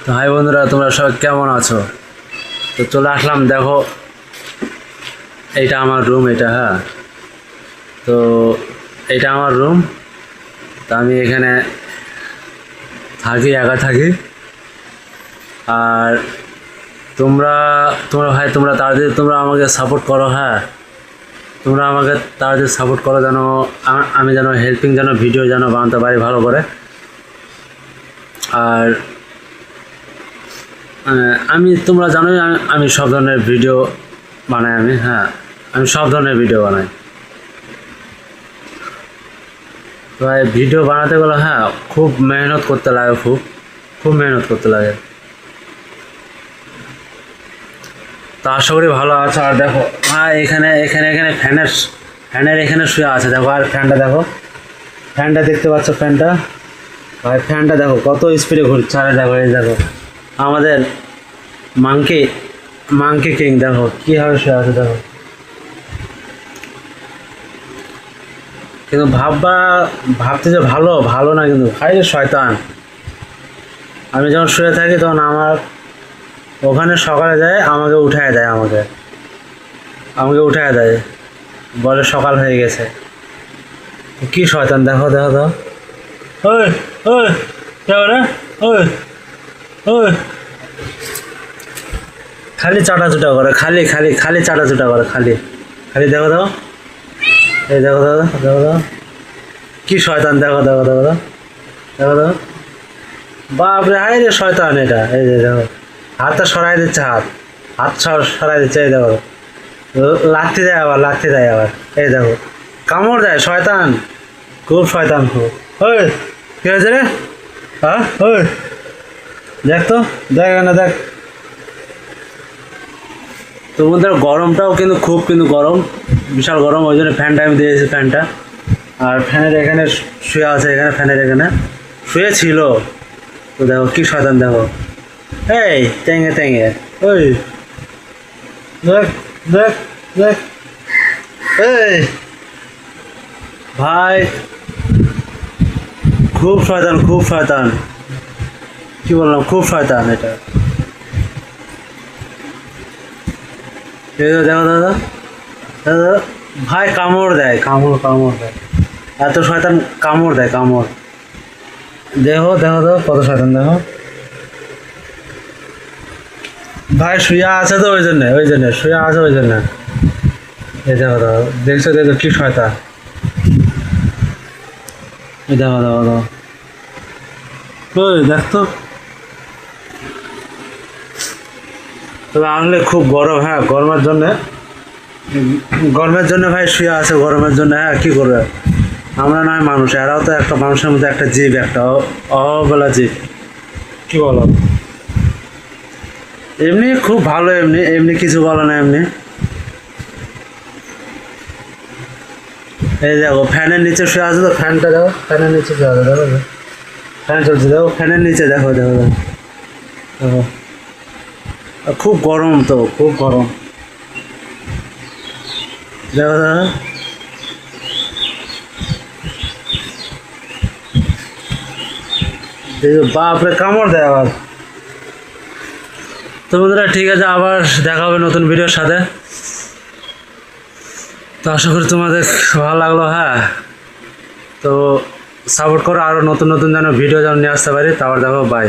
তো হাই বন্ধুরা, তোমরা সবাই কেমন আছো? তো চলে আসলাম, দেখো এইটা আমার রুম, এটা হ্যাঁ। তো এটা আমার রুম। তো আমি এখানে থাকি, একা থাকি। আর তোমরা তোমরা ভাই তোমরা তাড়াতাড়ি তোমরা আমাকে সাপোর্ট করো, হ্যাঁ। তোমরা আমাকে তাড়াতাড়ি সাপোর্ট করো, যেন আমি যেন হেল্পিং যেন ভিডিও যেন বানাতে পারি ভালো করে। আর আমি তোমরা জানোই আমি সব ধরনের ভিডিও বানাই, আমি সব ধরনের ভিডিও বানাই। তো ভাই ভিডিও বানাতে গেলে খুব মেহনত করতে লাগে, খুব মেহনত করতে লাগে। তো আশা করি ভালো আছে। আর দেখো এখানে এখানে এখানে ফ্যানের এখানে শুয়ে আছে, দেখো। আর ফ্যানটা দেখো, ফ্যানটা দেখতে পাচ্ছ? ফ্যানটা ভাই, ফ্যানটা দেখো কত স্পিডে ঘুরছে। আর দেখো, এই দেখো আমাদের মাংকি কিং, দেখো কীভাবে শুয়ে আছে, দেখো। কিন্তু ভাবতে যে ভালো ভালো না, কিন্তু ভাই শয়তান। আমি যখন শুয়ে থাকি তখন আমার ওখানে সকালে যায়, আমাকে উঠায় দেয়, আমাকে উঠায় দেয়, বলে সকাল হয়ে গেছে। কি শয়তান, দেখো দেখো দেখো। ওই ওই কেউ রে, ওই ওই খালি চাটাচুটা করে, খালি খালি খালি চাটাচুটা করে, খালি খালি। দেখো দেখো, এই দেখো দেখো দেখো দেখো, কি শয়তান, দেখো দেখো দেখো দেখো দেখো দেখো। বাপরে, হাই রে শয়তান এটা। এই যে দেখো, হাতটা সরাই দিচ্ছে, হাত সরাই দিচ্ছে। এই দেখো, লাথি দেয় আবার, লাথি দেয় আবার। এই দেখো, কামড় দেয় শয়তান, খুব শয়তান খুব। ওই কি হয়েছে রে? হ্যাঁ, ওই দেখ তো, দেখ না, দেখ। তোমাদের গরমটাও কিন্তু গরম, বিশাল গরম। ওই জন্য ফ্যানটা আমি দিয়েছি, ফ্যানটা। আর ফ্যানের এখানে শুয়ে আছে, এখানে ফ্যানের এখানে শুয়ে ছিল। তো দেখো কি শয়তান, দেখো। এই টেঙে টেঙে, ওই দেখ দেখ দেখ। এই ভাই, খুব শয়তান, খুব শয়তান। কি বললাম, খুব শয়তান এটা। দেখো দাদা, দাদা ভাই, কামড় দেয়, কামড় দেয়, এত শয়তান, কামড় দেয়, কামড়। দেখো দেখো দেখো কত শয়তান, দেখো ভাই। শুয়ে আছে তো, ওই জন্যে শুয়ে আছে, ওই জন্য। এই দেখো দেখো, দেখছো, দেখো কি শয়তান। এই দেখো দেখো দেখো, ওই দেখতো। তবে আসলে খুব গরম, গরমের জন্য ভাই শুয়ে আছে, গরমের জন্য। কি করবে, আমরা নয় মানুষ, এরাও তো একটা মানুষের মধ্যে একটা জীব, একটা অবলা জীব। কি বলো? এমনি খুব ভালো, এমনি এমনি কিছু বলো না, এমনি। এই দেখো, ফ্যানের নিচে শুয়ে আছে তো, ফ্যানটা দেখো, ফ্যানের নিচে শুয়ে আছে, দেখো ফ্যান চলছে, দেখো ফ্যানের নিচে, দেখো দেখো দেখো দেখো। খুব গরম তো, খুব গরম, দেখো দেখো। বাপরে, কামড় দেয় আবার। তো বন্ধুরা, ঠিক আছে, আবার দেখা হবে নতুন ভিডিওর সাথে। তো আশা করি তোমাদের ভালো লাগলো, তো সাপোর্ট করো, আরও নতুন নতুন যেন ভিডিও যেন নিয়ে আসতে পারি। তারপর দেখো, বাই।